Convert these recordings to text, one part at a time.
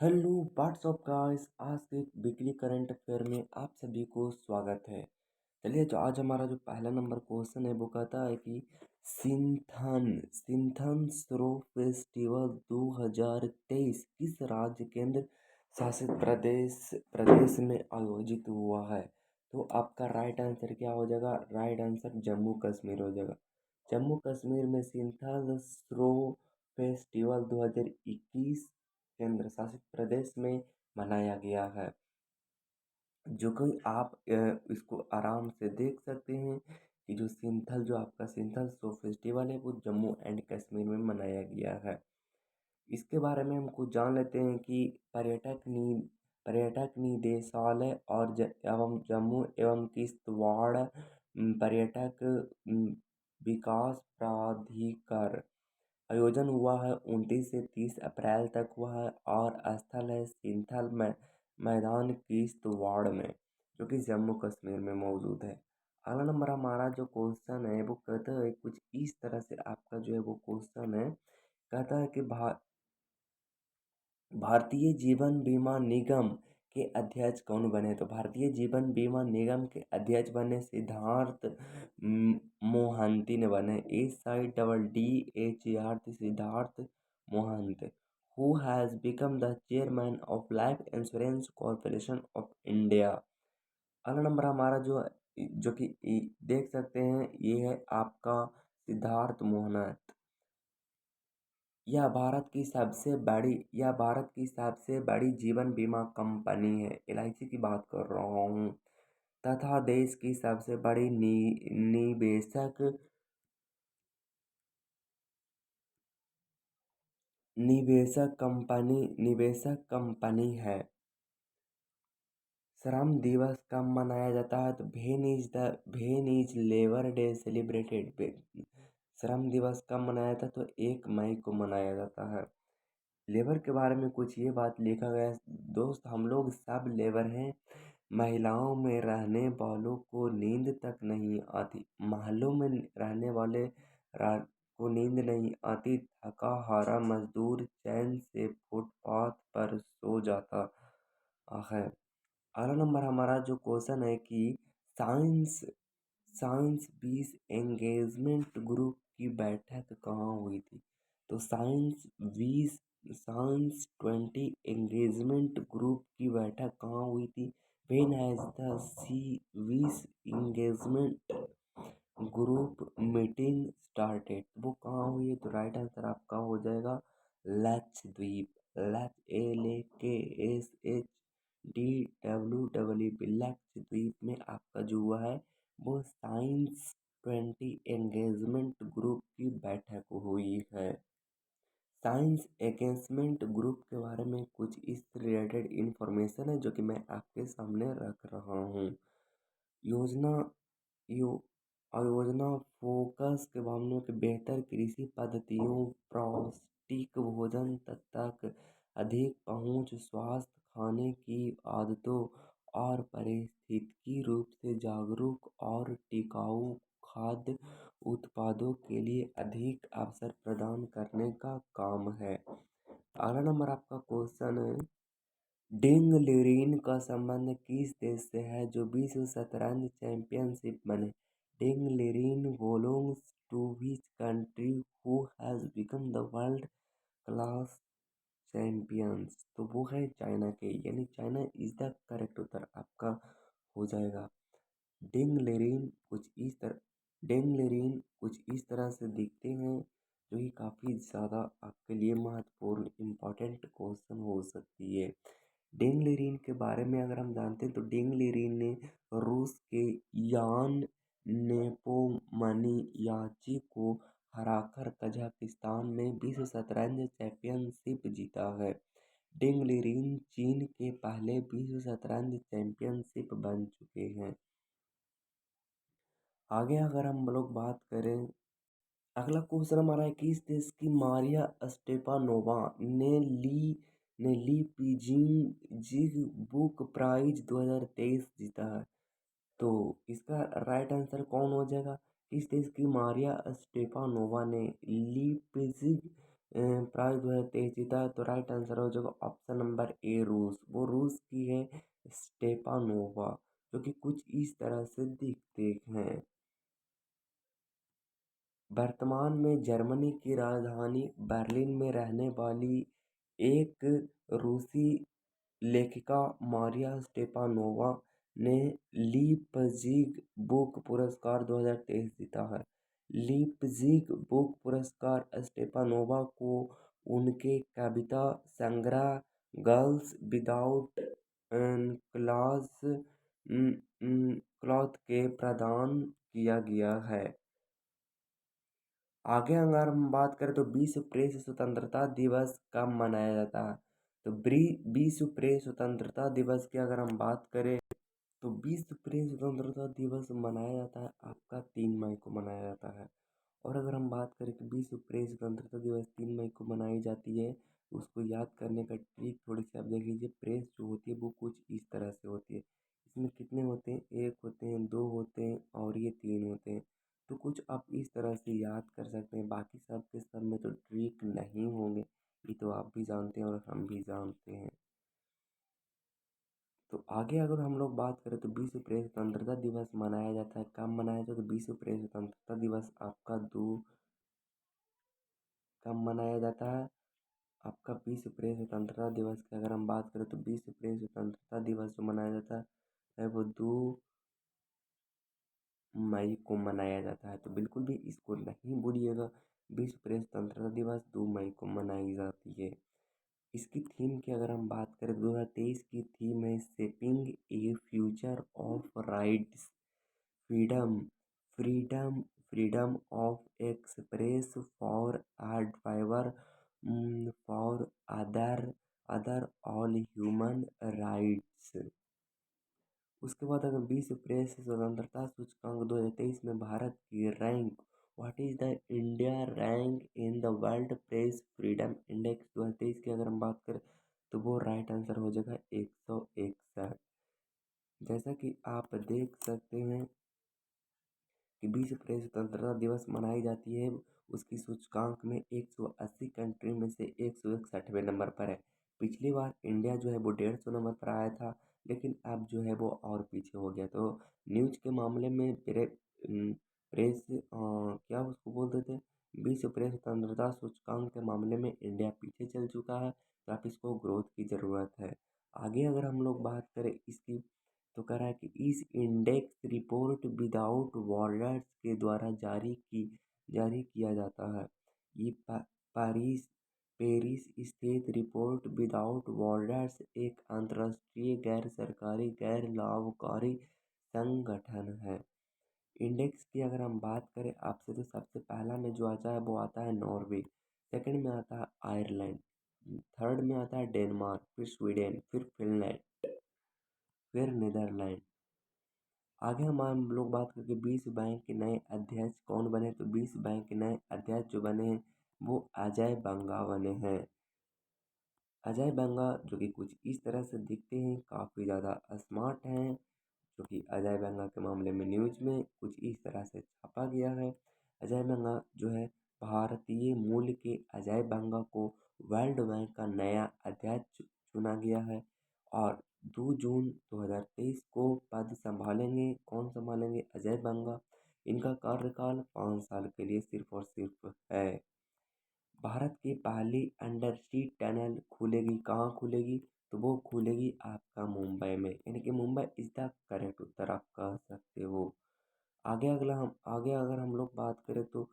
Hello what's up guys, आज के एक वीकली करंट अफेयर में आप सभी को स्वागत है। चलिए, जो आज हमारा जो पहला नंबर क्वेश्चन है वो कहता है कि सिंथन सिंथन सरो फेस्टिवल 2023 किस राज्य केंद्र शासित प्रदेश में आयोजित हुआ है। तो आपका राइट आंसर क्या हो जाएगा? राइट आंसर जम्मू कश्मीर हो जाएगा। जम्मू कश्मीर में सिंथल सरो फेस्टिवल 2021 केंद्र शासित प्रदेश में मनाया गया है। जो कि आप इसको आराम से देख सकते हैं कि जो आपका सिंथल सो फेस्टिवल है वो जम्मू एंड कश्मीर में मनाया गया है। इसके बारे में हम कुछ जान लेते हैं कि पर्यटक निदेशालय और एवं जम्मू एवं किश्तवाड़ पर्यटक विकास प्राधिकार आयोजन हुआ है। 29 से 30 अप्रैल तक हुआ है और स्थल है सिंथल में मैदान किश्तवाड़ में, जो कि जम्मू कश्मीर में मौजूद है। अगला नंबर हमारा जो क्वेश्चन है वो कहता है कुछ इस तरह से, आपका जो है वो क्वेश्चन है, कहता है कि भारतीय जीवन बीमा निगम के अध्यक्ष कौन बने। तो भारतीय जीवन बीमा निगम के अध्यक्ष बने सिद्धार्थ मोहंती ने बने। SIDDHERT Siddhartha Mohant. Who has become the chairman of Life Insurance Corporation of India. अगला नंबर हमारा जो कि देख सकते हैं, ये है आपका सिद्धार्थ मोहनत। यह भारत की सबसे बड़ी जीवन बीमा कंपनी है, LIC की बात कर रहा हूँ, तथा देश की सबसे बड़ी निवेशक कंपनी है। श्रम दिवस कब मनाया जाता है। तो भेन इज लेबर डे सेलिब्रेटेड। श्रम दिवस कब मनाया जाता है। तो 1 मई को मनाया जाता है। लेबर के बारे में कुछ ये बात लिखा गया है, दोस्त हम लोग सब लेबर हैं। महिलाओं में रहने वालों को नींद तक नहीं आती। महलों में रहने वाले को नींद नहीं आती। थका हारा मजदूर चैन से फुटपाथ पर सो जाता है। अगला नंबर हमारा जो क्वेश्चन है कि साइंस साइंस 20 एंगेजमेंट ग्रुप की बैठक कहाँ हुई थी। तो साइंस 20 एंगेजमेंट ग्रुप की बैठक कहाँ हुई थी। When has the C 20 engagement group meeting started. वो कहाँ हुई है। तो राइट आंसर आपका हो जाएगा लक्षद्वीप। LAKSHDWWP लक्षद्वीप में आपका जो हुआ है वो साइंस 20 एंगेजमेंट ग्रुप की बैठक हुई है। साइंस एंगेजमेंट ग्रुप के बारे में कुछ इस रिलेटेड इंफॉर्मेशन है जो कि मैं आपके सामने रख रहा हूँ। योजना यो योजना फोकस के मामलों के बेहतर कृषि पद्धतियों, पौष्टिक भोजन तक अधिक पहुंच, स्वास्थ्य, खाने की आदतों और पारिस्थितिकी रूप से जागरूक और टिकाऊ खाद्य उत्पादों के लिए अधिक अवसर प्रदान करने का काम है। अगला नंबर आपका क्वेश्चन है, डिंगलिरीन का संबंध किस देश से है जो विश्व शतरंज चैंपियनशिप बने। Ding Liren belongs to which country who has become the world class champions. तो वो है चाइना के, यानी चाइना इज द करेक्ट उत्तर आपका हो जाएगा। डिंगलिरीन कुछ इस तरह डिंगलिरीन कुछ इस तरह से दिखते हैं, जो कि काफ़ी ज़्यादा आपके लिए महत्वपूर्ण इम्पोर्टेंट क्वेश्चन हो सकती है। डेंगलिरीन के बारे में अगर हम जानते हैं तो डेंगलिरीन ने रूस के यान नेपोमनियाची को हराकर कजाकिस्तान में विश्व शतरंज चैंपियनशिप जीता है। डेंगलिरीन चीन के पहले विश्व शतरंज चैंपियनशिप बन चुके हैं। आगे अगर हम लोग बात करें, अगला क्वेश्चन हमारा है किस देश की मारिया स्टेपानोवा ने ली पीजिंग बुक प्राइज 2023 जीता है। तो इसका राइट आंसर कौन हो जाएगा। किस देश की मारिया स्टेपानोवा ने प्राइस 2023 जीता है। तो राइट आंसर हो जाएगा ऑप्शन नंबर ए, रूस। वो रूस की है स्टेपानोवा, जो कि कुछ इस तरह से दिखते हैं। वर्तमान में जर्मनी की राजधानी बर्लिन में रहने वाली एक रूसी लेखिका मारिया स्टेपानोवा ने लीपजिग बुक पुरस्कार 2023 जीता है। लीपजिग बुक पुरस्कार स्टेपानोवा को उनके कविता संग्रह गर्ल्स विदाउट क्लास क्लॉथ के प्रदान किया गया है। आगे अगर हम बात करें तो विश्व प्रेस स्वतंत्रता दिवस कब मनाया जाता है। तो विश्व प्रेस स्वतंत्रता दिवस की अगर हम बात करें तो विश्व प्रेस स्वतंत्रता दिवस मनाया जाता है आपका 3 मई को मनाया जाता है। और अगर हम बात करें कि विश्व प्रेस स्वतंत्रता दिवस 3 मई को मनाई जाती है, उसको याद करने का ट्रिक थोड़ी सी आप देख लीजिए। प्रेस जो होती है वो कुछ इस तरह से होती है। इसमें कितने होते हैं, 1 होते हैं, 2 होते हैं और ये 3 होते हैं। तो कुछ आप इस तरह से याद कर सकते हैं। बाकी सब के सब में तो ट्रिक नहीं होंगे, ये तो आप भी जानते हैं और हम भी जानते हैं। तो आगे अगर हम लोग बात करें तो विश्व प्रेस स्वतंत्रता दिवस मनाया जाता है, कब मनाया जाता है। तो विश्व प्रेस स्वतंत्रता दिवस आपका दो कब मनाया जाता है, आपका विश्व प्रेस स्वतंत्रता दिवस की अगर हम बात करें तो विश्व प्रेस स्वतंत्रता दिवस जो मनाया जाता है वो 2 मई को मनाया जाता है। तो बिल्कुल भी इसको नहीं भूलिएगा, विश्व प्रेस स्वतंत्रता दिवस 2 मई को मनाई जाती है। इसकी थीम की अगर हम बात करें 2023 की थीम है shaping A future of rights, freedom freedom freedom of express for fibre for other other all human rights. उसके बाद अगर विश्व प्रेस स्वतंत्रता सूचकांक 2023 में भारत की rank, what is the India rank in the world press freedom index 2023 की अगर हम बात करें तो वो राइट आंसर हो जाएगा 161। जैसा कि आप देख सकते हैं कि विश्व प्रेस स्वतंत्रता दिवस मनाई जाती है, उसकी सूचकांक में 180 कंट्री में से 161वें नंबर पर है। पिछली बार इंडिया जो है वो 150 नंबर पर आया था, लेकिन अब जो है वो और पीछे हो गया। तो न्यूज के मामले में प्रेस क्या उसको बोलते थे, विश्व प्रेस स्वतंत्रता सूचकांक के मामले में इंडिया पीछे चल चुका है। तो आप इसको ग्रोथ की ज़रूरत है। आगे अगर हम लोग बात करें इसकी तो कह रहा है कि इस इंडेक्स रिपोर्ट विदाउट बॉर्डर्स के द्वारा जारी किया जाता है। ये पेरिस पेरिस स्थित रिपोर्ट विदाउट बॉर्डर्स एक अंतर्राष्ट्रीय गैर सरकारी गैर लाभकारी संगठन है। इंडेक्स की अगर हम बात करें आपसे तो सबसे पहला में जो आता है वो आता है नॉर्वे, सेकंड में आता है आयरलैंड, थर्ड में आता है डेनमार्क, फिर स्वीडन, फिर फिनलैंड, फिर नीदरलैंड। आगे हम लोग बात करके विश्व बैंक के नए अध्यक्ष कौन बने। तो विश्व बैंक के नए अध्यक्ष जो बने हैं वो अजय बंगा बने हैं। अजय बंगा जो कि कुछ इस तरह से दिखते हैं, काफ़ी ज़्यादा स्मार्ट हैं, जो कि अजय बंगा के मामले में न्यूज में कुछ इस तरह से छापा गया है। अजय बंगा जो है भारतीय मूल के अजय बंगा को वर्ल्ड बैंक का नया अध्यक्ष चुना गया है और 2 जून 2023 को पद संभालेंगे। कौन संभालेंगे, अजय बंगा। इनका कार्यकाल 5 साल के लिए सिर्फ और सिर्फ है। भारत की पहली अंडर सी टनल खुलेगी, कहाँ खुलेगी, तो वो खुलेगी आपका मुंबई में, यानी कि मुंबई इज द करेक्ट उत्तर आप कह सकते हो। आगे अगर हम लोग बात करें तो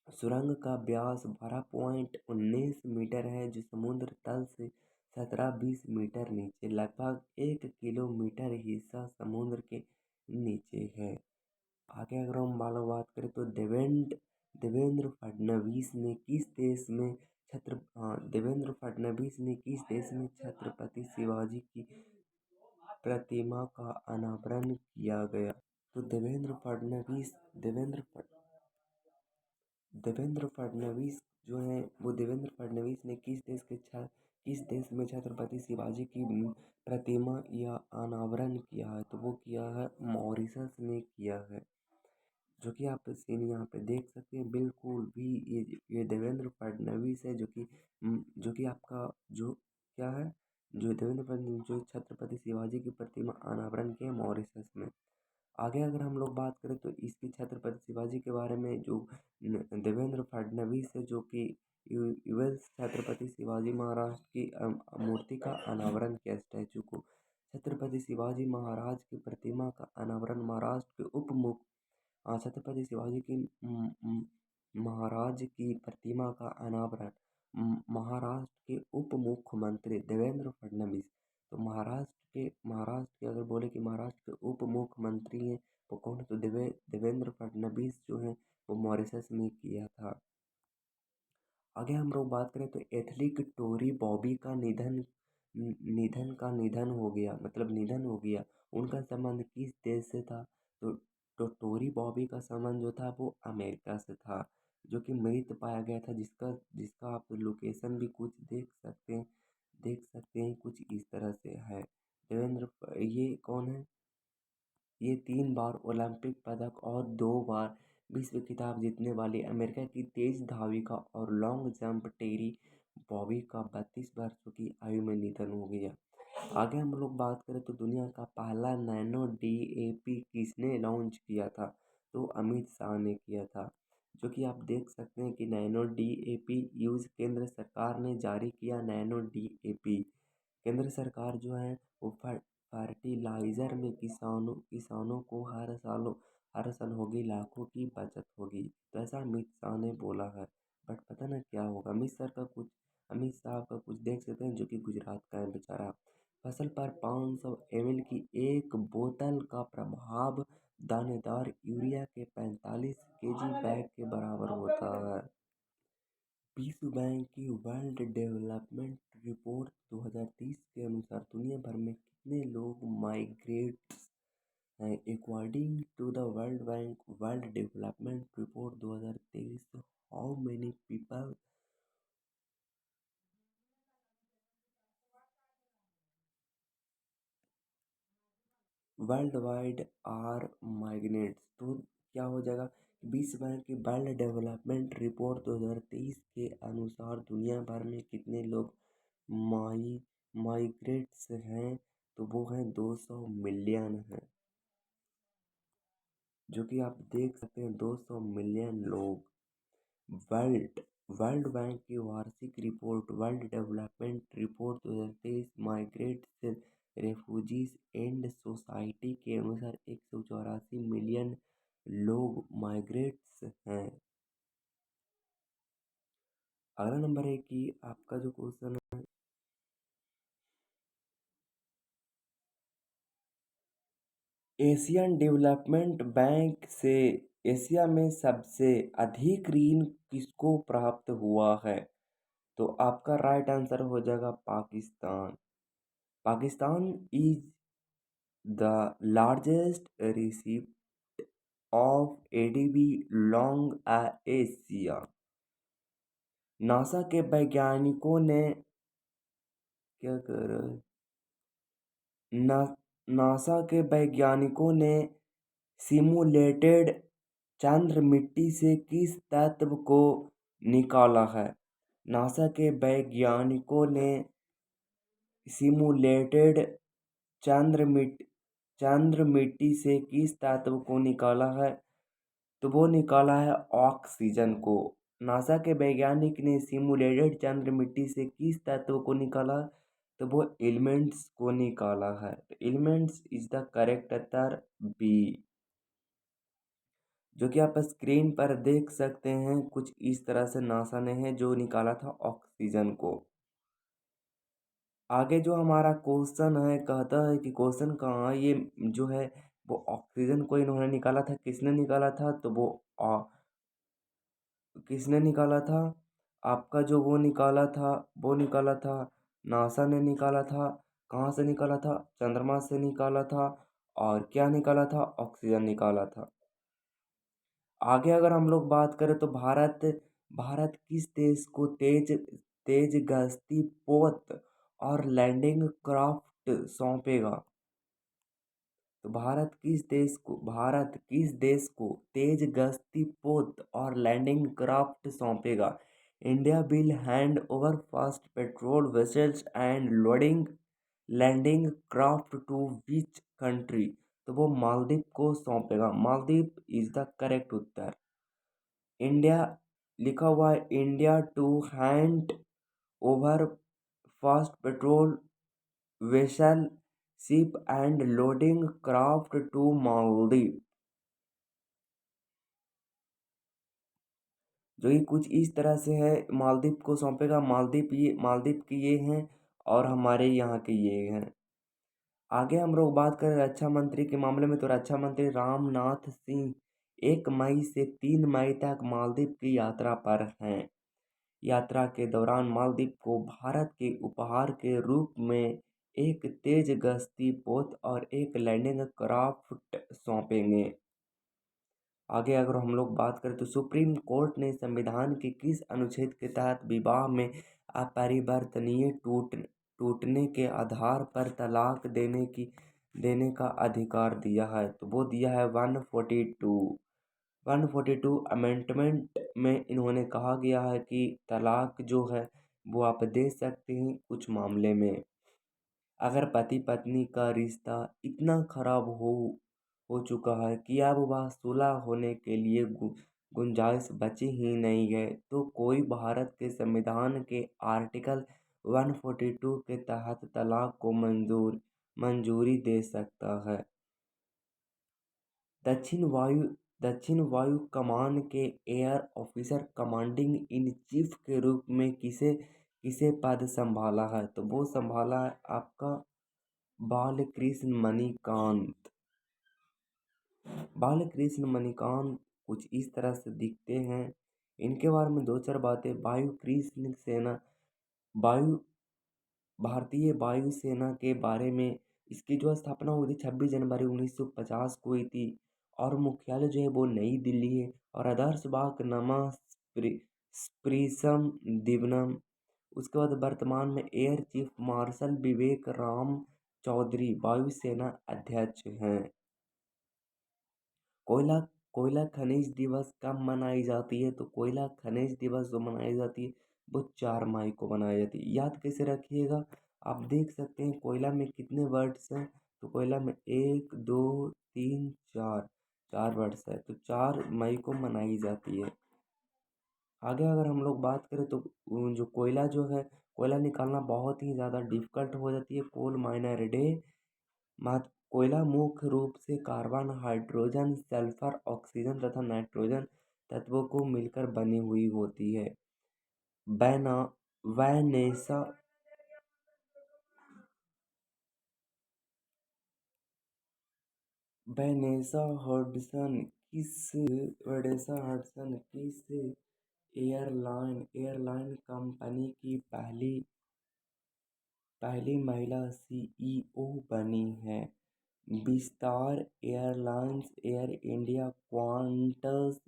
सुरंग का व्यास 12.19 मीटर है, जो समुद्र तल से 17-20 मीटर नीचे, लगभग 1 किलोमीटर हिस्सा समुद्र के नीचे है। आगे अगर हम मालूम बात करें तो देवेंद्र फडणवीस ने किस देश में देवेंद्र फडणवीस ने किस देश में छत्रपति शिवाजी की प्रतिमा का अनावरण किया गया। तो देवेंद्र फडणवीस जो है वो देवेंद्र फडणवीस ने किस देश में छत्रपति शिवाजी की प्रतिमा या अनावरण किया है। तो वो किया है मॉरिशस में किया है। जो कि आप सीन यहाँ पे देख सकते हैं। बिल्कुल भी ये देवेंद्र फडणवीस है, जो कि आपका जो क्या है, जो देवेंद्र फडणवीस जो छत्रपति शिवाजी की प्रतिमा अनावरण की है मॉरिशस में। आगे अगर हम लोग बात करें तो इसकी छत्रपति शिवाजी के बारे में, जो देवेंद्र फडणवीस है, जो कि यूएस छत्रपति शिवाजी महाराज की मूर्ति का अनावरण किया, स्टैचू को। छत्रपति शिवाजी महाराज की प्रतिमा का अनावरण महाराष्ट्र के छत्रपति शिवाजी की महाराज की प्रतिमा का अनावरण महाराष्ट्र के उप मुख्यमंत्री देवेंद्र फडणवीस। तो महाराष्ट्र के अगर बोले कि महाराष्ट्र के उप मुख्यमंत्री हैं वो कौन है, तो देवेंद्र फडणवीस जो है वो मॉरिशस में किया था। आगे हम लोग बात करें तो एथलीट टोरी बॉबी का निधन हो गया, मतलब निधन हो गया। उनका संबंध किस देश से था, तो टोरी बॉबी का संबंध जो था वो अमेरिका से था, जो कि मृत पाया गया था, जिसका जिसका आप लोकेशन भी कुछ देख सकते हैं कुछ इस तरह से है। ये कौन है, ये 3 बार ओलंपिक पदक और 2 बार विश्व खिताब जीतने वाली अमेरिका की तेज धाविका और लॉन्ग जंप टेरी बॉबी का 32 वर्षों की आयु में निधन हो गया। आगे हम लोग बात करें तो दुनिया का पहला नैनो डीएपी किसने लॉन्च किया था, तो अमित शाह ने किया था। जो कि आप देख सकते हैं कि नैनो डीएपी यूज केंद्र सरकार ने जारी किया। नैनो डीएपी केंद्र सरकार जो है वो फर्टिलाइजर में किसानों को हर साल होगी लाखों की बचत होगी, तो ऐसा अमित शाह ने बोला है। बट पता ना क्या होगा। अमित शाह का कुछ देख सकते हैं, जो कि गुजरात का है बेचारा। फसल पर 500 ml की एक बोतल का प्रभाव दानेदार यूरिया के 45 केजी बैग के बराबर होता है। विश्व बैंक की वर्ल्ड डेवलपमेंट रिपोर्ट 2030 के अनुसार दुनिया भर में कितने लोग माइग्रेट्स हैं। According to the World Bank World Development Report 2023, how many people worldwide are migrants. तो क्या हो जाएगा, विश्व बैंक की वर्ल्ड डेवलपमेंट रिपोर्ट 2023 के अनुसार दुनिया भर में कितने लोग माई माइग्रेट्स हैं, तो वो हैं 200 मिलियन हैं। जो कि आप देख सकते हैं 200 मिलियन लोग। वर्ल्ड वर्ल्ड बैंक की वार्षिक report world Development Report 2023 migrates refugees and society के अनुसार 184 मिलियन लोग माइग्रेट्स हैं। अगला नंबर है कि आपका जो क्वेश्चन है, एशियन डेवलपमेंट बैंक से एशिया में सबसे अधिक ऋण किसको प्राप्त हुआ है, तो आपका राइट आंसर हो जाएगा Pakistan. Pakistan is the largest receipt of ADB long Asia. NASA के वैज्ञानिकों ने क्या कर रहे हैं? ना नासा के वैज्ञानिकों ने सिमुलेटेड चंद्र मिट्टी से किस तत्व को निकाला है। नासा के वैज्ञानिकों ने सिमुलेटेड चंद्र मिट्टी चंद्र मिट्टी से किस तत्व को निकाला है, तो वो निकाला है ऑक्सीजन को। नासा के वैज्ञानिक ने सिमुलेटेड चंद्र मिट्टी से किस तत्व को निकाला, तो वो एलिमेंट्स को निकाला है। Elements is the correct answer B. जो कि आप स्क्रीन पर देख सकते हैं कुछ इस तरह से नासा ने है जो निकाला था ऑक्सीजन को। आगे जो हमारा क्वेश्चन है, कहता है कि क्वेश्चन कहाँ ये जो है वो ऑक्सीजन को इन्होंने निकाला था, किसने निकाला था, तो किसने निकाला था, आपका जो वो निकाला था नासा ने निकाला था। कहाँ से निकाला था, चंद्रमा से निकाला था। और क्या निकाला था, ऑक्सीजन निकाला था। आगे अगर हम लोग बात करें तो भारत किस देश को तेज तेज गश्ती पोत और लैंडिंग क्राफ्ट सौंपेगा, तो भारत किस देश को तेज गश्ती पोत और लैंडिंग क्राफ्ट सौंपेगा? India will hand over fast patrol vessels and loading landing craft to which country? तो वो मालदीव को सौंपेगा। मालदीव इज द करेक्ट उत्तर। इंडिया लिखा हुआ है, India to hand over fast patrol vessel ship and loading craft to Maldives. जो ये कुछ इस तरह से है, मालदीव को सौंपेगा। मालदीव की ये हैं और हमारे यहाँ के ये हैं। आगे हम लोग बात करें रक्षा मंत्री के मामले में, तो रक्षा मंत्री राजनाथ सिंह 1 मई से 3 मई तक मालदीव की यात्रा पर हैं। यात्रा के दौरान मालदीव को भारत के उपहार के रूप में एक तेज गश्ती पोत और एक लैंडिंग क्राफ्ट सौंपेंगे। आगे अगर हम लोग बात करें तो सुप्रीम कोर्ट ने संविधान के किस अनुच्छेद के तहत विवाह में अपरिवर्तनीय टूटने के आधार पर तलाक देने का अधिकार दिया है? तो वो दिया है 142 अमेंडमेंट में। इन्होंने कहा गया है कि तलाक जो है वो आप दे सकते हैं कुछ मामले में। अगर पति पत्नी का रिश्ता इतना खराब हो चुका है कि अब वह सुलह होने के लिए गुंजाइश बची ही नहीं है, तो कोई भारत के संविधान के आर्टिकल 142 के तहत तलाक को मंजूरी दे सकता है। दक्षिण वायु दक्षिण वायु कमान के air officer commanding in chief के रूप में किसे किसे पद संभाला है? तो वो संभाला है आपका बालकृष्ण मणिकांत। बालकृष्ण मणिकांत कुछ इस तरह से दिखते हैं। इनके बारे में दो चार बातें। वायु भारतीय वायुसेना के बारे में, इसकी जो स्थापना हुई थी 26 जनवरी 1950 को हुई थी और मुख्यालय जो है वो नई दिल्ली है। और आदर्श वाक नमा स्प्रीसम दिवनम। उसके बाद वर्तमान में एयर चीफ मार्शल विवेक राम चौधरी वायुसेना अध्यक्ष हैं। कोयला कोयला खनिज दिवस कब मनाई जाती है? तो कोयला खनिज दिवस जो मनाई जाती है वो 4 मई को मनाई जाती है। याद कैसे रखिएगा, आप देख सकते हैं कोयला में कितने वर्ड्स हैं। तो कोयला में 1 2 3 4 4 वर्ड्स है, तो 4 मई को मनाई जाती है। आगे अगर हम लोग बात करें तो जो कोयला जो है, कोयला निकालना बहुत ही ज़्यादा डिफिकल्ट हो जाती है। कोल माइनर डे कोयला मुख्य रूप से कार्बन, हाइड्रोजन, सल्फर, ऑक्सीजन तथा नाइट्रोजन तत्वों को मिलकर बनी हुई होती है। बैना वैनेसा वैनेसा हडसन किस एयरलाइन कंपनी की पहली महिला सीईओ बनी है? Vistara airlines, Air India, Qantas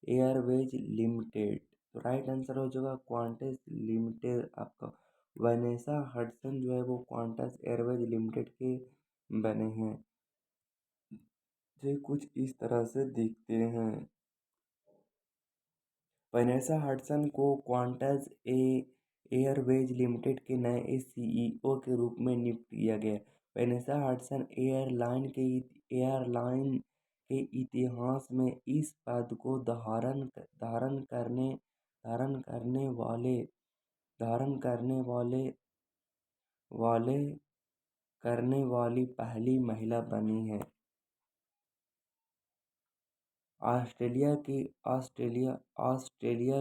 Airways limited. तो राइट आंसर हो जाएगा क्वांटस लिमिटेड आपका। वैनेसा हडसन जो है वो क्वांटस एयरवेज लिमिटेड के बने हैं। जो कुछ इस तरह से दिखते हैं। वैनेसा हडसन को क्वांटस एयरवेज लिमिटेड के नए सीईओ के रूप में नियुक्त किया गया। वैनेसा हडसन एयरलाइन के इतिहास में इस पद को धारण वाले करने वाली पहली महिला बनी है। ऑस्ट्रेलिया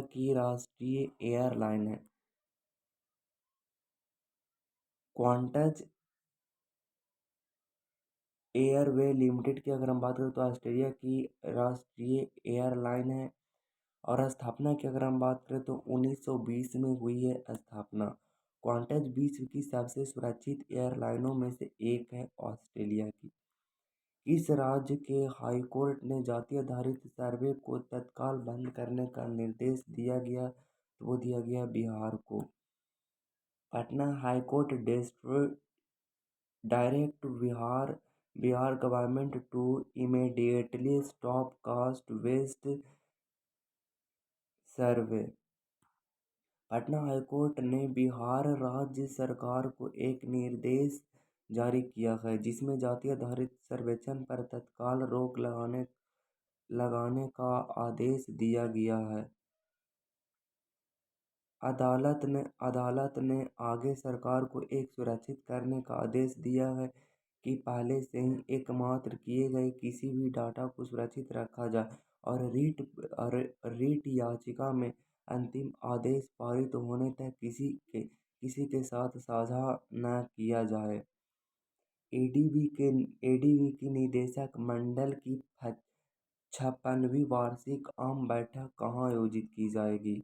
की राष्ट्रीय एयरलाइन है क्वांटस एयरवे लिमिटेड की। अगर हम बात करें तो ऑस्ट्रेलिया की राष्ट्रीय एयरलाइन है। और स्थापना की अगर हम बात करें तो 1920 में हुई है स्थापना। क्वांटस विश्व की सबसे सुरक्षित एयरलाइनों में से एक है ऑस्ट्रेलिया की। इस राज्य के हाईकोर्ट ने जाति आधारित सर्वे को तत्काल बंद करने का निर्देश दिया गया, तो वो दिया गया बिहार को। Patna high court direct Bihar government to immediately stop caste based survey. Patna high court ने बिहार राज्य सरकार को एक निर्देश जारी किया है जिसमें जाति आधारित सर्वेक्षण पर तत्काल रोक लगाने का आदेश दिया गया है। अदालत ने आगे सरकार को एक सुनिश्चित करने का आदेश दिया है कि पहले से ही एकत्र किए गए किसी भी डाटा को सुरक्षित रखा जाए और रीट याचिका में अंतिम आदेश पारित होने तक किसी के साथ साझा न किया जाए। एडीबी की निदेशक मंडल की 56वीं वार्षिक आम बैठक कहाँ आयोजित की जाएगी?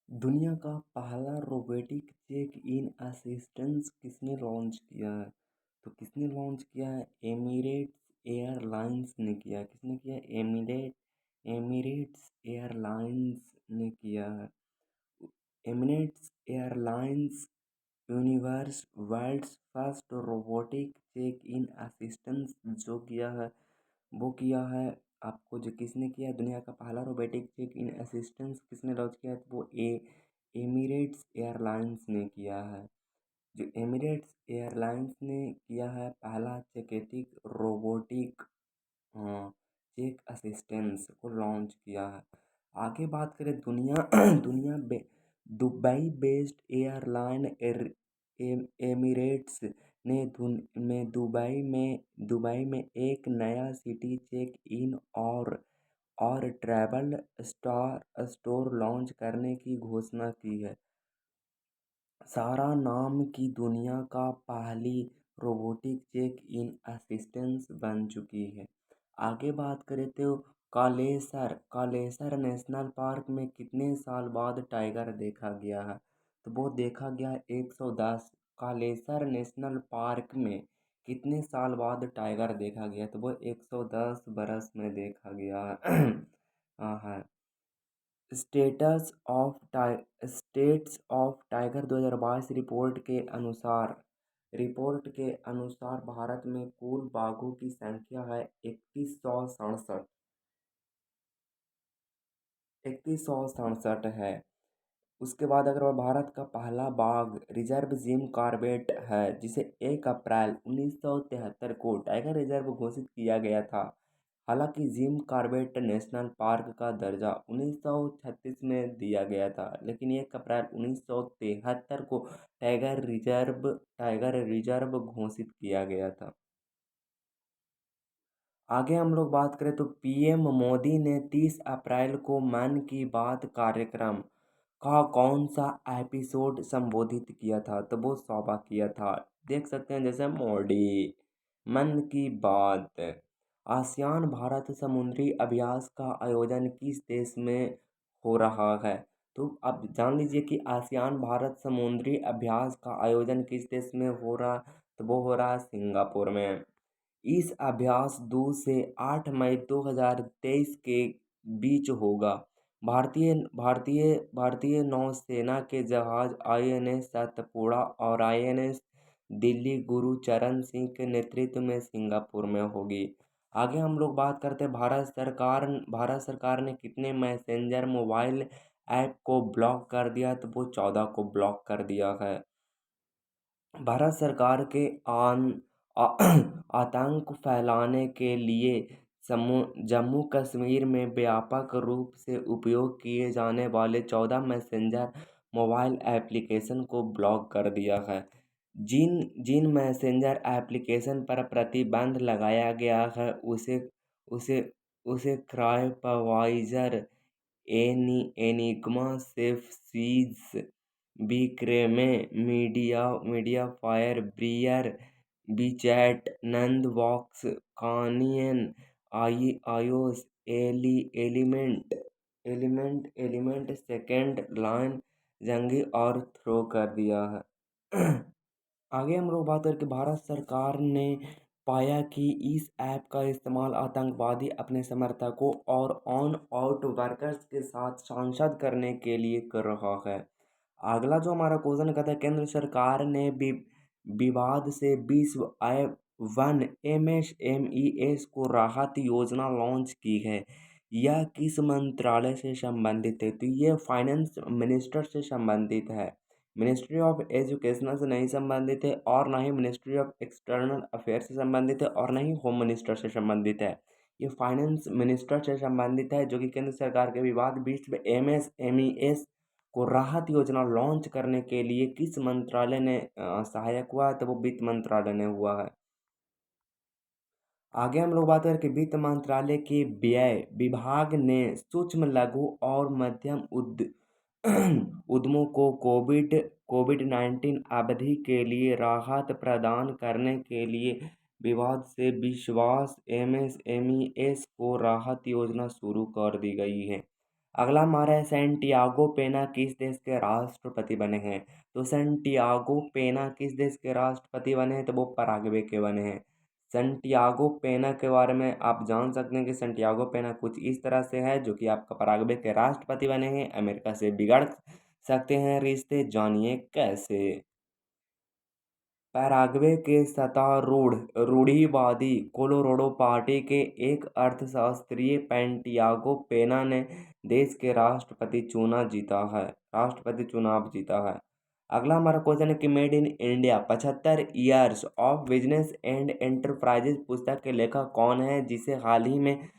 दुनिया का पहला रोबोटिक चेक इन असिस्टेंस किसने लॉन्च किया है? तो किसने लॉन्च किया है? एमिरेट्स एयरलाइंस ने किया। किसने किया? एमिरेट्स एयरलाइंस ने किया है। Emirates airlines unveils world's first robotic check in assistance जो किया है वो किया है। आपको जो किसने किया, दुनिया का पहला रोबोटिक चेक इन असिस्टेंस किसने लॉन्च किया है? तो वो एमिरेट्स एयरलाइंस ने किया है। जो एमिरेट्स एयरलाइंस ने किया है पहला चिकित्सक रोबोटिक चेक असिस्टेंस को लॉन्च किया है। आगे बात करें दुनिया दुबई बेस्ड एयरलाइन एमिरेट्स ने दुबई में एक नया सिटी चेक इन और ट्रैवल स्टोर लॉन्च करने की घोषणा की है। सारा नाम की दुनिया का पहली रोबोटिक चेक इन असिस्टेंस बन चुकी है। आगे बात करें तो कालेसर नेशनल पार्क में कितने साल बाद टाइगर देखा गया है? तो वो देखा गया 110। कालेसर नेशनल पार्क में कितने साल बाद टाइगर देखा गया? तो वो 110 बरस में देखा गया है। हाँ। स्टेट्स ऑफ टाइगर 2022 रिपोर्ट के अनुसार भारत में कुल बाघों की संख्या है 3167 है। उसके बाद अगर वह भारत का पहला बाघ रिजर्व जिम कॉर्बेट है जिसे 1 अप्रैल 1973 को टाइगर रिजर्व घोषित किया गया था। हालांकि जिम कॉर्बेट नेशनल पार्क का दर्जा 1936 में दिया गया था, लेकिन 1 अप्रैल 1973 को टाइगर रिजर्व घोषित किया गया था। आगे हम लोग बात करें तो पीएम मोदी ने 30 अप्रैल को मन की बात कार्यक्रम का कौन सा एपिसोड संबोधित किया था? तो वो 100वां किया था। देख सकते हैं जैसे मोदी मन की बात। आसियान भारत समुद्री अभ्यास का आयोजन किस देश में हो रहा है? तो अब जान लीजिए कि आसियान भारत समुद्री अभ्यास का आयोजन किस देश में हो रहा? तो वो हो रहा है सिंगापुर में। इस अभ्यास 2 से 8 मई 2023 के बीच होगा। भारतीय नौसेना के जहाज आईएनएस सतपुड़ा और आईएनएस दिल्ली गुरुचरण सिंह के नेतृत्व में सिंगापुर में होगी। आगे हम लोग बात करते हैं भारत सरकार ने कितने मैसेंजर मोबाइल ऐप को ब्लॉक कर दिया? तो वो 14 को ब्लॉक कर दिया है। भारत सरकार के आतंक फैलाने के लिए जम्मू कश्मीर में व्यापक रूप से उपयोग किए जाने वाले 14 मैसेंजर मोबाइल एप्लीकेशन को ब्लॉक कर दिया है। जिन जिन मैसेंजर एप्लीकेशन पर प्रतिबंध लगाया गया है उसे उसे उसे Crypviser Enigma Safeswiss Wickrme MediaFire Briar BChat Nandbox Conion आयोस एलिमेंट सेकेंड लाइन जंगी और थ्रो कर दिया है। आगे हम लोग बात करके भारत सरकार ने पाया कि इस ऐप का इस्तेमाल आतंकवादी अपने समर्थकों और ऑन आउट वर्कर्स के साथ सांसद करने के लिए कर रहा है। अगला जो हमारा क्वेश्चन कहता है केंद्र सरकार ने विवाद से विश्व आय वन MSMEs को राहत योजना लॉन्च की है। यह किस मंत्रालय से संबंधित है? तो ये फाइनेंस मिनिस्टर से संबंधित है। मिनिस्ट्री ऑफ एजुकेशन से नहीं संबंधित है और ना ही मिनिस्ट्री ऑफ एक्सटर्नल अफेयर से संबंधित है और ना ही होम मिनिस्टर से संबंधित है। ये फाइनेंस मिनिस्टर से संबंधित है, जो कि केंद्र सरकार के विवाद बीच में MSMEs को राहत योजना लॉन्च करने के लिए किस मंत्रालय ने सहायक हुआ है? तो वो वित्त मंत्रालय ने हुआ है। आगे हम लोग बात करें कि वित्त मंत्रालय के व्यय विभाग ने सूक्ष्म लघु और मध्यम उद्यमों को कोविड-19 अवधि के लिए राहत प्रदान करने के लिए विवाद से विश्वास MSMEs को राहत योजना शुरू कर दी गई है। अगला हमारा है सैंटियागो पेना किस देश के राष्ट्रपति बने हैं? तो सैंटियागो पेना किस देश के राष्ट्रपति बने हैं? तो वो पराग्वे के बने हैं। सैंटियागो पेना के बारे में आप जान सकते हैं कि सैंटियागो पेना कुछ इस तरह से है, जो कि आपका पराग्वे के राष्ट्रपति बने हैं। अमेरिका से बिगड़ सकते हैं रिश्ते, जानिए कैसे। पैराग्वे के सत्तारूढ़ रूढ़िवादी कोलोराडो पार्टी के एक अर्थशास्त्री सैंटियागो पेना ने देश के राष्ट्रपति चुनाव जीता है। अगला हमारा क्वेश्चन है कि made in India 75 years of business and enterprises पुस्तक के लेखक कौन है, जिसे हाल ही में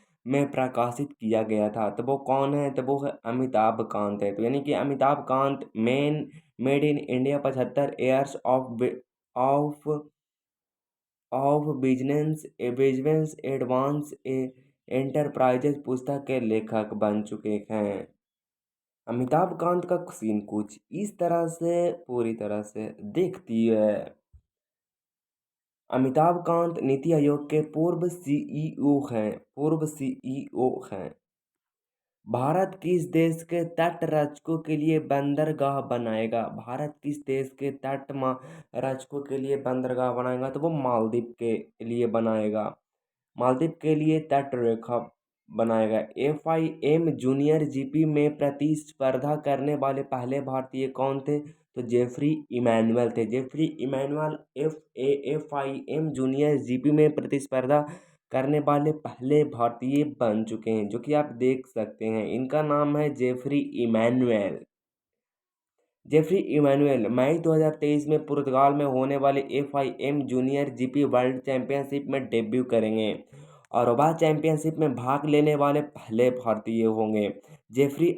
प्रकाशित किया गया था? तो वो कौन है? तो वो है अमिताभ कांत है। तो यानी कि Amitabh Kant made in India 75 years of business advance enterprises पुस्तक के लेखक बन चुके हैं। अमिताभ कांत का सीन कुछ इस तरह से पूरी तरह से दिखती है। अमिताभ कांत नीति आयोग के पूर्व सीईओ हैं। भारत किस देश के तटरक्षकों के लिए बंदरगाह बनाएगा? भारत किस देश के रक्षकों के लिए बंदरगाह बनाएगा? तो वो मालदीव के लिए बनाएगा। मालदीव के लिए तटरेखा बनाएगा। FIM जूनियर GP में प्रतिस्पर्धा करने वाले पहले भारतीय कौन थे? तो जेफरी इमैनुअल थे। Jeffrey Emmanuel FIM junior GP में प्रतिस्पर्धा करने वाले पहले भारतीय बन चुके हैं, जो कि आप देख सकते हैं। इनका नाम है जेफरी इमैनुअल। मई 2023 में पुर्तगाल में होने वाले FIM junior GP world championship में डेब्यू करेंगे और वह चैंपियनशिप में भाग लेने वाले पहले भारतीय होंगे। जेफरी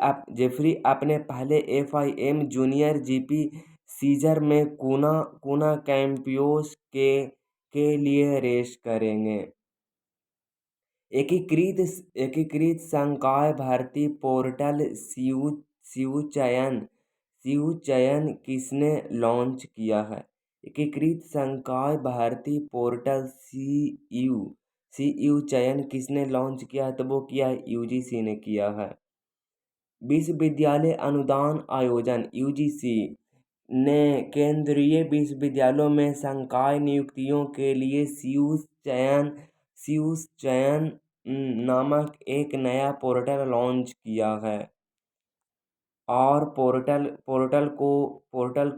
अपने पहले FIM जूनियर GP सीजर में कूना कैंपियोस के लिए रेस करेंगे। एकीकृत संकाय भर्ती पोर्टल शिवचयन किसने लॉन्च किया है? एकीकृत संकाय भर्ती पोर्टल CU चयन किसने लॉन्च किया है? तो वो किया है UGC ने किया है। विश्वविद्यालय अनुदान आयोजन UGC ने केंद्रीय विश्वविद्यालयों में संकाय नियुक्तियों के लिए शिव चयन नामक एक नया पोर्टल लॉन्च किया है और पोर्टल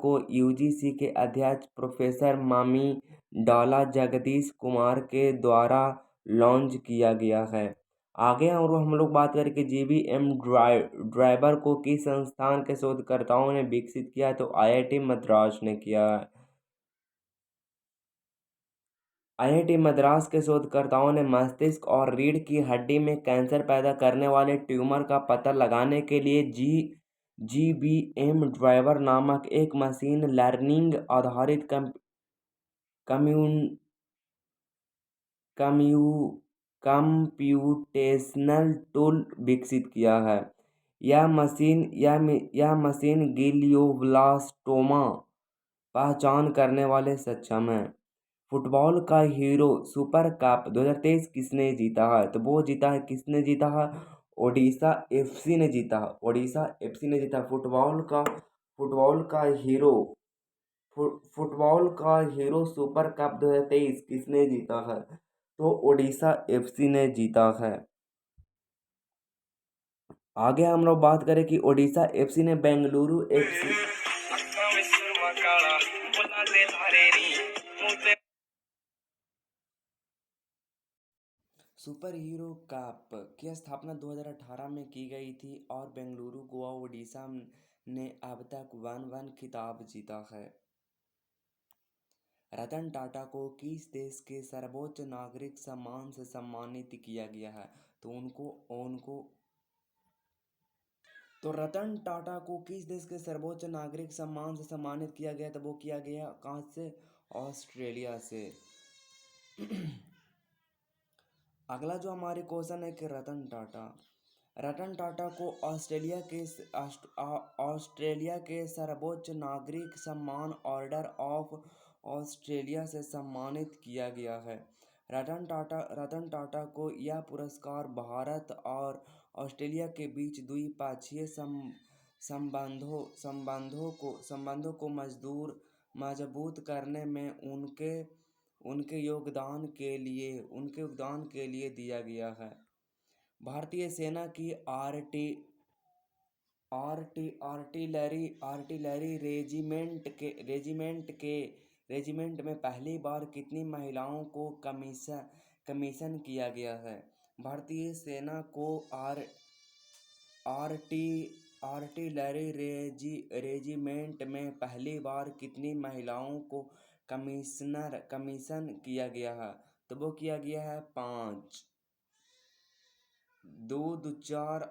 को UGC के अध्यक्ष प्रोफेसर मामी डाला जगदीश कुमार के द्वारा लॉन्च किया गया है। आगे और हम लोग बात करें कि GVM ड्राइवर को किस संस्थान के शोधकर्ताओं ने विकसित किया? तो IIT मद्रास ने किया है। IIT मद्रास के शोधकर्ताओं ने मस्तिष्क और रीढ़ की हड्डी में कैंसर पैदा करने वाले ट्यूमर का पता लगाने के लिए GVM ड्राइवर नामक एक मशीन लर्निंग आधारित कंप्यूटेशनल टूल विकसित किया है। यह मशीन ग्लियोब्लास्टोमा पहचान करने वाले सक्षम है। फुटबॉल का हीरो सुपर कप 2023 किसने जीता है? तो वो जीता है, किसने जीता है? ओडिशा FC ने जीता है। ओडिशा FC ने जीता। फुटबॉल का हीरो सुपर कप 2023 किसने जीता है? तो ओडिशा FC ने जीता है। आगे हम लोग बात करें कि ओडिशा FC ने Bengaluru FC super hero cup की स्थापना 2018 में की गई थी और बेंगलुरु, गोवा, ओडिशा ने अब तक 1 खिताब जीता है। रतन टाटा को किस देश के सर्वोच्च नागरिक सम्मान से सम्मानित किया गया है? तो रतन टाटा को किस देश के सर्वोच्च नागरिक सम्मान से सम्मानित किया गया? तो वो किया गया कहाँ से? ऑस्ट्रेलिया से। अगला जो हमारे क्वेश्चन है कि रतन टाटा को ऑस्ट्रेलिया के सर्वोच्च नागरिक सम्मान ऑर्डर ऑफ ऑस्ट्रेलिया से सम्मानित किया गया है। रतन टाटा को यह पुरस्कार भारत और ऑस्ट्रेलिया के बीच द्विपक्षीय संबंधों को मजबूत करने में उनके योगदान के लिए दिया गया है। भारतीय सेना की आर्टिलरी रेजिमेंट में पहली बार कितनी महिलाओं को कमीशन किया गया है? भारतीय सेना को आर्टिलरी रेजिमेंट में पहली बार कितनी महिलाओं को कमीशन किया गया है? तो वो किया गया है 5। 2 2 4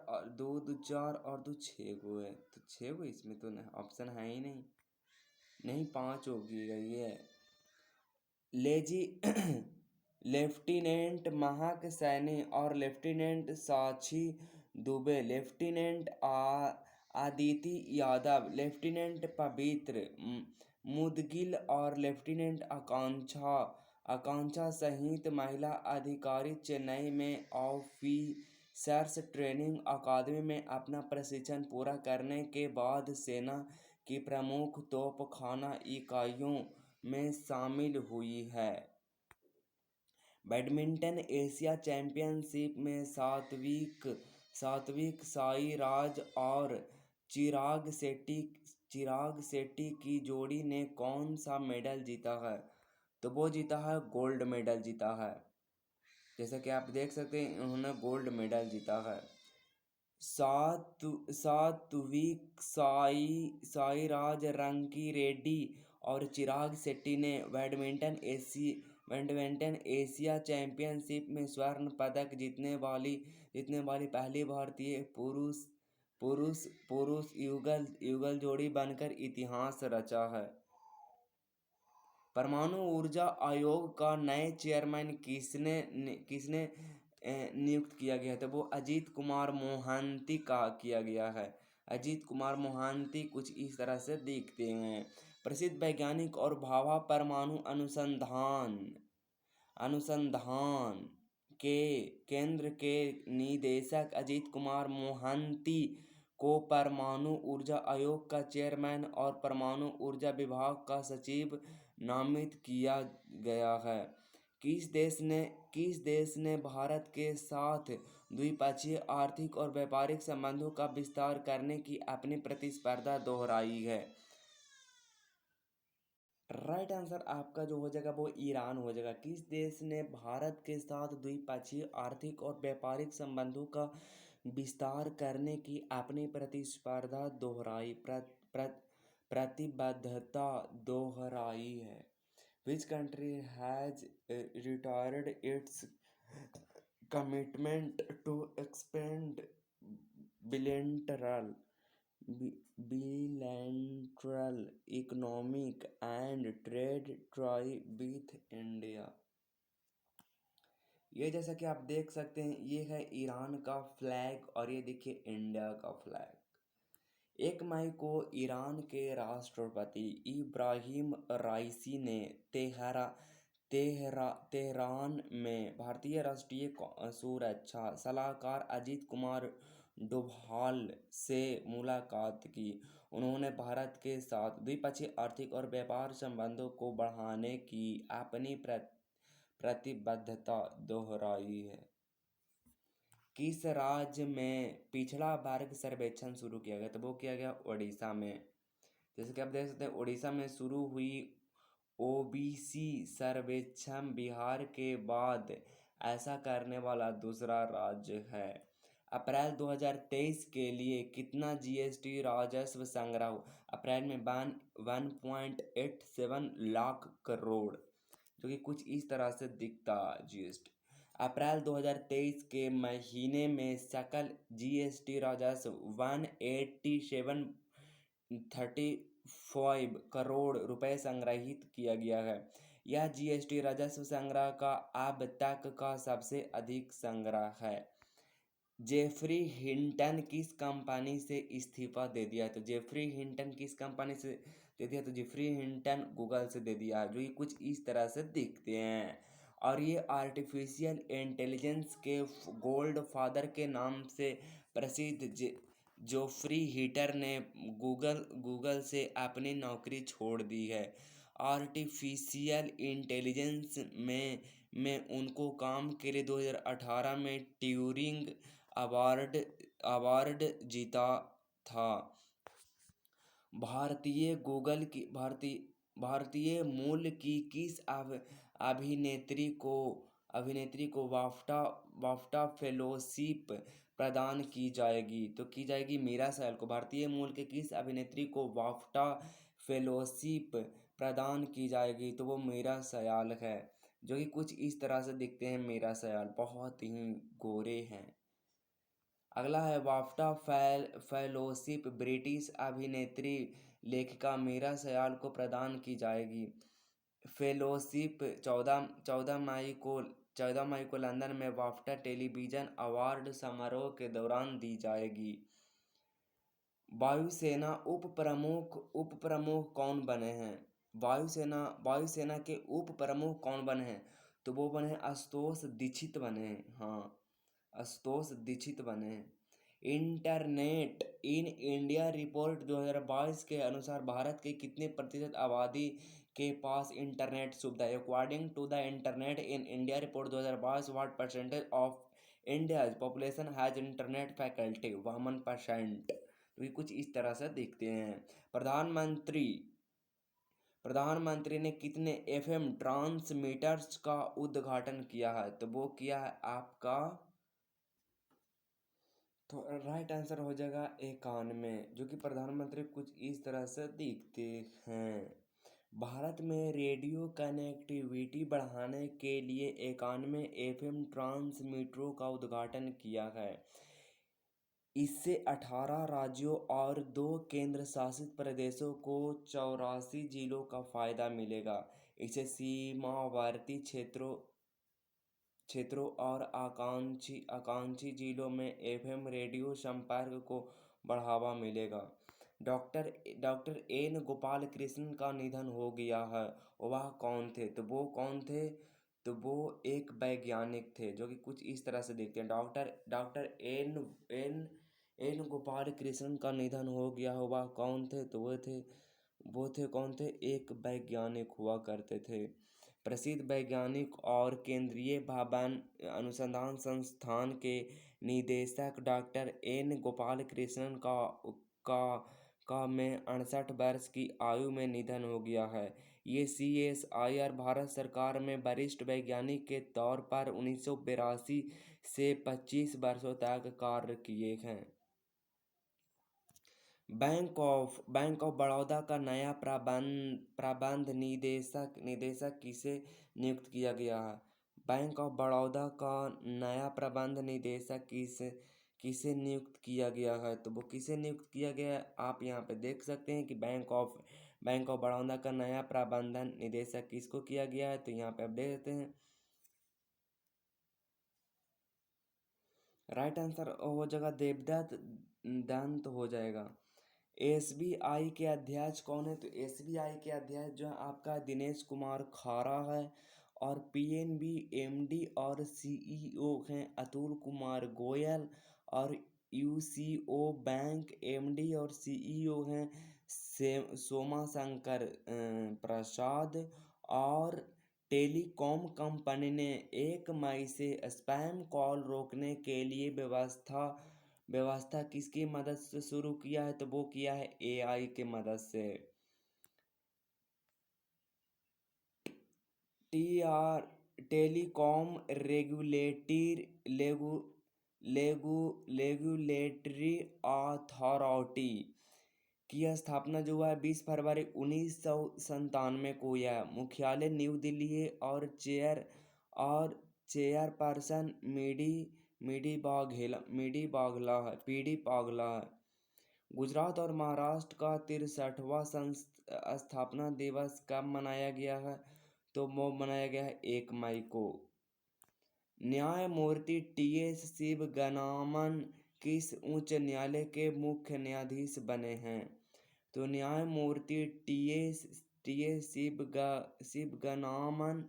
और 2 6 गो है, तो 6 गो इसमें तो ऑप्शन है ही नहीं 5 होगी गई है। लेफ्टिनेंट महक सैनी और लेफ्टिनेंट साक्षी दुबे, लेफ्टिनेंट आदिति यादव, लेफ्टिनेंट पवित्र मुदगिल और लेफ्टिनेंट आकांक्षा सहित महिला अधिकारी चेन्नई में ऑफिसर्स ट्रेनिंग अकादमी में अपना प्रशिक्षण पूरा करने के बाद सेना की प्रमुख तोपखाना इकाइयों में शामिल हुई है। बैडमिंटन एशिया चैंपियनशिप में सात्विक साईराज और चिराग शेट्टी की जोड़ी ने कौन सा मेडल जीता है? तो वो जीता है गोल्ड मेडल जीता है। जैसा कि आप देख सकते हैं उन्होंने गोल्ड मेडल जीता है। सात्विक साईराज रंकी रेड्डी और चिराग शेट्टी ने बैडमिंटन एशिया चैंपियनशिप में स्वर्ण पदक जीतने वाली पहली भारतीय पुरुष युगल जोड़ी बनकर इतिहास रचा है। परमाणु ऊर्जा आयोग का नए चेयरमैन किसने नियुक्त किया गया? तो वो अजीत कुमार मोहंती का किया गया है। अजीत कुमार मोहंती कुछ इस तरह से दिखते हैं। प्रसिद्ध वैज्ञानिक और भाभा परमाणु अनुसंधान के केंद्र के निदेशक अजीत कुमार मोहंती को परमाणु ऊर्जा आयोग का चेयरमैन और परमाणु ऊर्जा विभाग का सचिव नामित किया गया है। किस देश ने भारत के साथ द्विपक्षीय आर्थिक और व्यापारिक संबंधों का विस्तार करने की अपनी प्रतिस्पर्धा दोहराई है? राइट आंसर आपका जो हो जाएगा वो ईरान हो जाएगा। किस देश ने भारत के साथ द्विपक्षीय आर्थिक और व्यापारिक संबंधों का विस्तार करने की अपनी प्रतिबद्धता दोहराई है? Which country has reiterated its commitment to expand bilateral economic and trade ties with India? ये जैसा कि आप देख सकते हैं ये है ईरान का फ्लैग और ये देखिए इंडिया का फ्लैग। 1 मई को ईरान के राष्ट्रपति इब्राहिम राइसी ने तेहरान में भारतीय राष्ट्रीय सुरक्षा सलाहकार अजीत कुमार डोभाल से मुलाकात की। उन्होंने भारत के साथ द्विपक्षीय आर्थिक और व्यापार संबंधों को बढ़ाने की अपनी प्रतिबद्धता दोहराई है। किस राज्य में पिछड़ा वर्ग सर्वेक्षण शुरू किया गया? तो वो किया गया ओडिशा में। जैसे कि आप देख सकते हैं ओडिशा में शुरू हुई ओबीसी सर्वेक्षण बिहार के बाद ऐसा करने वाला दूसरा राज्य है। अप्रैल 2023 के लिए कितना जीएसटी राजस्व संग्रह हुआ? अप्रैल में 1.87 लाख करोड़, जो कि कुछ इस तरह से दिखता जीएसटी। अप्रैल 2023 के महीने में सकल जीएसटी राजस्व 187.35 करोड़ रुपए संग्रहित किया गया है। यह जीएसटी राजस्व संग्रह का अब तक का सबसे अधिक संग्रह है। जेफरी हिंटन किस कंपनी से इस्तीफा दे दिया? तो जेफरी हिंटन किस कंपनी से दे दिया? तो जेफरी हिंटन गूगल से दे दिया, जो ये कुछ इस तरह से दिखते हैं। और ये आर्टिफिशियल इंटेलिजेंस के गोल्ड फादर के नाम से प्रसिद्ध जोफ्री हीटर ने गूगल से अपनी नौकरी छोड़ दी है। आर्टिफिशियल इंटेलिजेंस में उनको काम के लिए 2018 में ट्यूरिंग अवार्ड जीता था। भारतीय मूल की किस अभिनेत्री को बाफ्टा फेलोशिप प्रदान की जाएगी? तो की जाएगी मीरा सहल को। भारतीय मूल के किस अभिनेत्री को बाफ्टा फेलोशिप प्रदान की जाएगी? तो वो मीरा सहल है, जो कि कुछ इस तरह से दिखते हैं। मीरा सहल बहुत ही गोरे हैं। अगला है बाफ्टा फेलोशिप ब्रिटिश अभिनेत्री लेखिका मीरा सहल को प्रदान की जाएगी। फेलोशिप 14 मई को लंदन में बाफ्टा टेलीविजन अवार्ड समारोह के दौरान दी जाएगी। वायुसेना उप प्रमुख कौन बने हैं? वायुसेना के उप प्रमुख कौन बने हैं? तो वो बने हैं आशुतोष दीक्षित बने हैं। हाँ, आशुतोष दीक्षित बने हैं। इंटरनेट इन इंडिया रिपोर्ट 2022 के अनुसार भारत के कितने प्रतिशत आबादी के पास इंटरनेट सुविधा है? According to the internet in India report 2022, what percentage of India's population has internet facility? 1%। तो ये कुछ इस तरह से दिखते हैं। प्रधानमंत्री ने कितने एफएम ट्रांसमीटर्स का उद्घाटन किया है? तो वो किया है आपका, तो राइट आंसर हो जाएगा 91, जो कि प्रधानमंत्री कुछ इस तरह से दिखते हैं। भारत में रेडियो कनेक्टिविटी बढ़ाने के लिए 91 एफएम ट्रांसमीटरों का उद्घाटन किया है। इससे 18 राज्यों और 2 केंद्र शासित प्रदेशों को 84 जिलों का फायदा मिलेगा। इससे सीमावर्ती क्षेत्रों और आकांक्षी जिलों में एफएम रेडियो संपर्क को बढ़ावा मिलेगा। डॉक्टर एन गोपाल कृष्णन का निधन हो गया है। वह कौन थे? तो वो कौन थे? तो वो एक वैज्ञानिक थे, जो कि कुछ इस तरह से देखते हैं। डॉक्टर एन गोपाल कृष्णन का निधन हो गया हो, वह कौन थे? तो वो थे कौन थे? एक वैज्ञानिक हुआ करते थे। प्रसिद्ध वैज्ञानिक और केंद्रीय भवन अनुसंधान संस्थान के निदेशक डॉक्टर एन गोपाल कृष्णन का में 68 वर्ष की आयु में निधन हो गया है। ये CSIR भारत सरकार में वरिष्ठ वैज्ञानिक के तौर पर 1982 से 25 वर्षों तक कार्य किए हैं। बैंक ऑफ बड़ौदा का नया प्रबंध निदेशक किसे नियुक्त किया गया है? बैंक ऑफ बड़ौदा का नया प्रबंध निदेशक किसे नियुक्त किया गया है? तो वो किसे नियुक्त किया गया है, आप यहाँ पे देख सकते हैं कि बैंक ऑफ बड़ौदा का नया प्रबंधन निदेशक किसको किया गया है? तो यहाँ पे आप देख सकते हैं। राइट आंसर हो जाएगा देवदत्त दंत हो जाएगा। SBI के अध्यक्ष कौन है? तो SBI के अध्यक्ष जो है आपका दिनेश कुमार खारा है। और PNB MD और CEO हैं अतुल कुमार गोयल। और UCO बैंक MD और CEO हैं सोमा शंकर प्रसाद। और टेलीकॉम कंपनी ने 1 मई से स्पैम कॉल रोकने के लिए व्यवस्था किसकी मदद से शुरू किया है? तो वो किया है AI के मदद से। टेलीकॉम रेगुलेटरी अथॉरिटी की स्थापना जो है 20 फरवरी 1997 को हुआ है। मुख्यालय न्यू दिल्ली है और चेयरपर्सन पीडी बाघेला है। गुजरात और महाराष्ट्र का 63वां स्थापना दिवस कब मनाया गया है? तो वो मनाया गया है 1 मई को। न्यायमूर्ति टी.एस. शिवगनामन किस उच्च न्यायालय के मुख्य न्यायाधीश बने हैं? तो न्यायमूर्ति टी.एस. शिवगनामन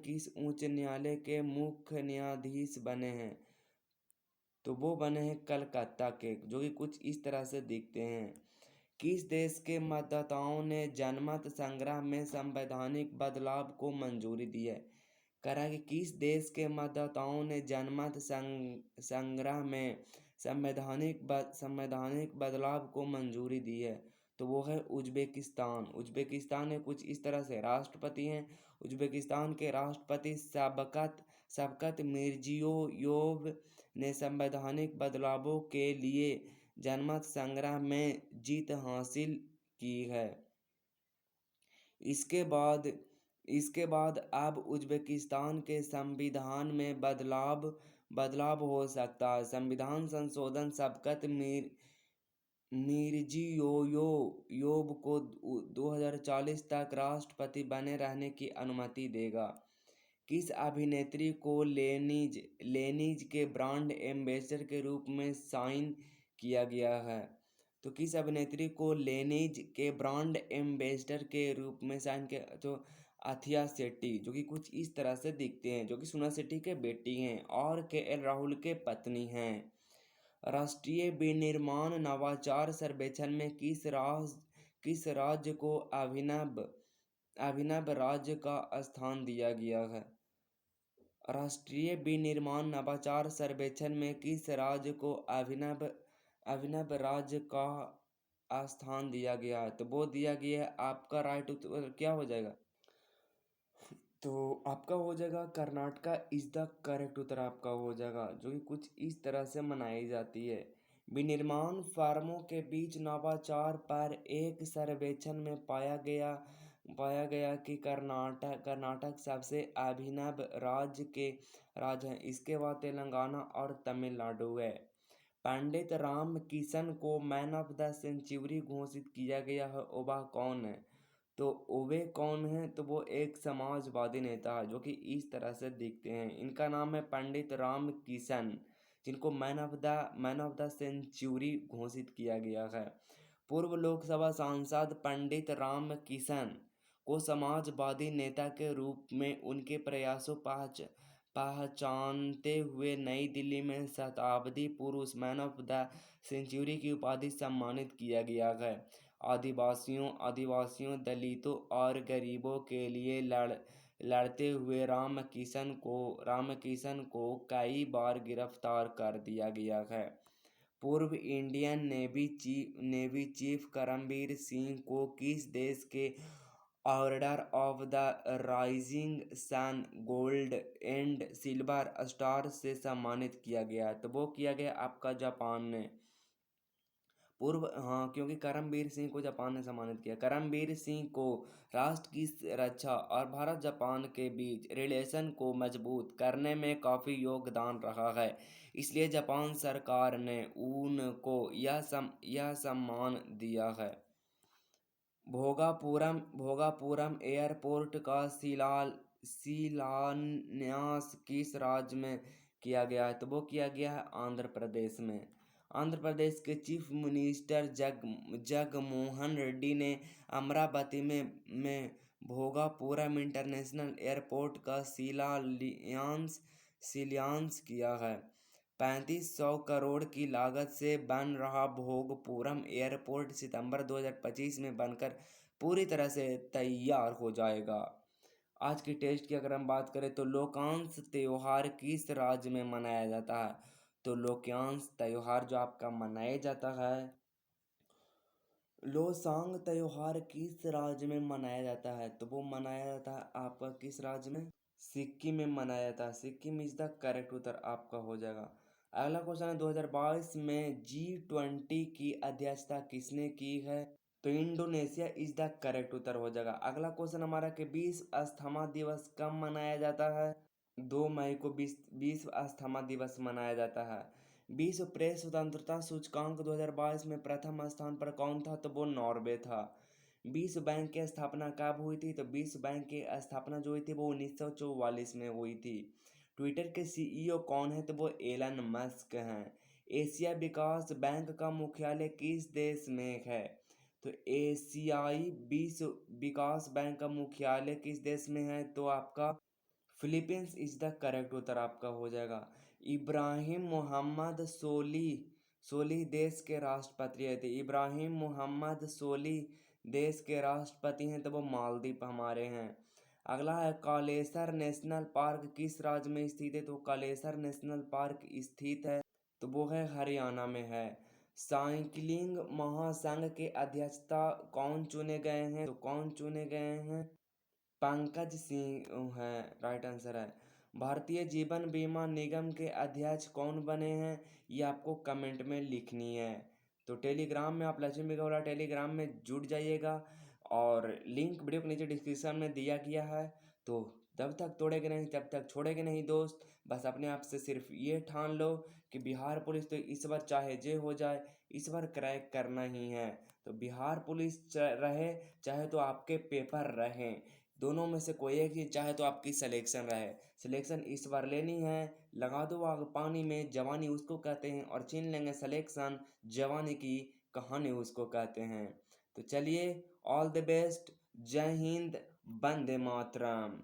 किस उच्च न्यायालय के मुख्य न्यायाधीश बने हैं? तो वो बने हैं कलकत्ता के, जो कि कुछ इस तरह से दिखते हैं। किस देश के मतदाताओं ने जनमत संग्रह में संवैधानिक बदलाव को मंजूरी दी है? करा कि किस देश के मतदाताओं ने जनमत संग्रह में संवैधानिक बदलाव को मंजूरी दी है? तो वो है उज्बेकिस्तान। उज्बेकिस्तान में कुछ इस तरह से राष्ट्रपति हैं। उज्बेकिस्तान के राष्ट्रपति शवकत मिर्जियोयेव ने संवैधानिक बदलावों के लिए जनमत संग्रह में जीत हासिल की है। इसके बाद अब उज्बेकिस्तान के संविधान में बदलाव हो सकता है। संविधान संशोधन शवकत मिर्जियोयेव को 2040 तक राष्ट्रपति बने रहने की अनुमति देगा। किस अभिनेत्री को लेनीज के ब्रांड एम्बेसडर के रूप में साइन किया गया है? तो किस अभिनेत्री को लेनीज के ब्रांड एम्बेसडर के रूप में साइन किया? तो अथिया शेट्टी, जो कि कुछ इस तरह से दिखते हैं, जो कि सोनम शेट्टी के बेटी हैं और के.एल. राहुल के पत्नी हैं। राष्ट्रीय विनिर्माण नवाचार सर्वेक्षण में किस राज्य को अभिनव राज्य का स्थान दिया गया है? राष्ट्रीय विनिर्माण नवाचार सर्वेक्षण में किस राज्य को अभिनव राज्य का स्थान दिया गया है? तो वो दिया गया है, आपका राइट उत्तर क्या हो जाएगा? तो आपका हो जाएगा कर्नाटका इज द करेक्ट उत्तर आपका हो जाएगा, जो कि कुछ इस तरह से मनाई जाती है। विनिर्माण फर्मों के बीच नवाचार पर एक सर्वेक्षण में पाया गया कि कर्नाटक सबसे अभिनव राज्य है। इसके बाद तेलंगाना और तमिलनाडु है। पंडित राम किशन को मैन ऑफ द सेंचुरी घोषित किया गया है, वह कौन है? तो वे कौन है? तो वो एक समाजवादी नेता है, जो कि इस तरह से दिखते हैं। इनका नाम है पंडित राम किशन, जिनको मैन ऑफ द सेंचुरी घोषित किया गया है। पूर्व लोकसभा सांसद पंडित राम किशन को समाजवादी नेता के रूप में उनके प्रयासों पहचानते हुए नई दिल्ली में शताब्दी पुरुष मैन ऑफ द सेंचुरी की उपाधि सम्मानित किया गया है। आदिवासियों, दलितों और गरीबों के लिए लड़ते हुए राम किशन को कई बार गिरफ्तार कर दिया गया है। पूर्व Indian navy chief Karambir Singh को किस देश के order of the rising sun gold and silver star से सम्मानित किया गया? तो वो किया गया आपका जापान ने। क्योंकि करमबीर सिंह को जापान ने सम्मानित किया। करमबीर सिंह को राष्ट्र की रक्षा और भारत जापान के बीच रिलेशन को मजबूत करने में काफ़ी योगदान रहा है, इसलिए जापान सरकार ने उनको यह सम्मान दिया है। भोगापुरम एयरपोर्ट का शिलान्यास किस राज्य में किया गया है? तो वो किया गया है आंध्र प्रदेश में। आंध्र प्रदेश के चीफ मिनिस्टर जगमोहन रेड्डी ने अमरावती में भोगापुरम इंटरनेशनल एयरपोर्ट का शिलान्यास किया है। 3500 करोड़ की लागत से बन रहा भोगपुरम एयरपोर्ट सितंबर 2025 में बनकर पूरी तरह से तैयार हो जाएगा। आज की टेस्ट की अगर हम बात करें तो लोकांश त्योहार किस राज्य में मनाया जाता है? तो लोकांश त्योहार जो आपका मनाया जाता है, लोसांग त्योहार किस राज्य में मनाया जाता है? तो वो मनाया जाता है आपका किस राज्य में? सिक्किम में मनाया जाता है। सिक्किम इज द करेक्ट उत्तर आपका हो जाएगा। अगला क्वेश्चन है 2022 में G20 की अध्यक्षता किसने की है? तो इंडोनेशिया इज द करेक्ट उत्तर हो जाएगा। अगला क्वेश्चन हमारा कि विश्व अस्थमा दिवस कब मनाया जाता है? 2 मई को विश्व अस्थमा दिवस मनाया जाता है। विश्व प्रेस स्वतंत्रता सूचकांक 2022 में प्रथम स्थान पर कौन था? तो वो नॉर्वे था। विश्व बैंक की स्थापना कब हुई थी? तो विश्व बैंक की स्थापना जो हुई थी वो 1944 में हुई थी। ट्विटर के सीईओ कौन है? तो वो एलन मस्क हैं। एशिया विकास बैंक का मुख्यालय किस देश में है? तो एशियाई विश्व विकास बैंक का मुख्यालय किस देश में है? तो आपका फिलीपींस इज द करेक्ट उत्तर आपका हो जाएगा। इब्राहिम मोहम्मद सोलिह देश के राष्ट्रपति थे। इब्राहिम मोहम्मद सोलिह देश के राष्ट्रपति हैं, तो वो मालदीव हमारे हैं। अगला है कालेसर नेशनल पार्क किस राज्य में स्थित है? तो कालेसर नेशनल पार्क स्थित है, तो वो है हरियाणा में है। साइकिलिंग महासंघ के अध्यक्षता कौन चुने गए हैं? तो कौन चुने गए हैं? पंकज सिंह है, राइट आंसर है। भारतीय जीवन बीमा निगम के अध्यक्ष कौन बने हैं? ये आपको कमेंट में लिखनी है। तो टेलीग्राम में आप लक्ष्मी बिगौड़ा टेलीग्राम में जुड़ जाइएगा और लिंक वीडियो के नीचे डिस्क्रिप्शन में दिया गया है। तो जब तक तोड़ेंगे नहीं तब तक छोड़ेंगे नहीं दोस्त। बस अपने आप से सिर्फ ये ठान लो कि बिहार पुलिस तो इस बार चाहे जे हो जाए, इस बार क्रैक करना ही है। तो बिहार पुलिस रहे चाहे तो आपके पेपर रहे, दोनों में से कोई एक ही, चाहे तो आपकी सिलेक्शन रहे। सिलेक्शन इस बार लेनी है, लगा दो आग पानी में, जवानी उसको कहते हैं, और छीन लेंगे सिलेक्शन, जवानी की कहानी उसको कहते हैं। तो चलिए, ऑल द बेस्ट, जय हिंद, वंदे मातरम।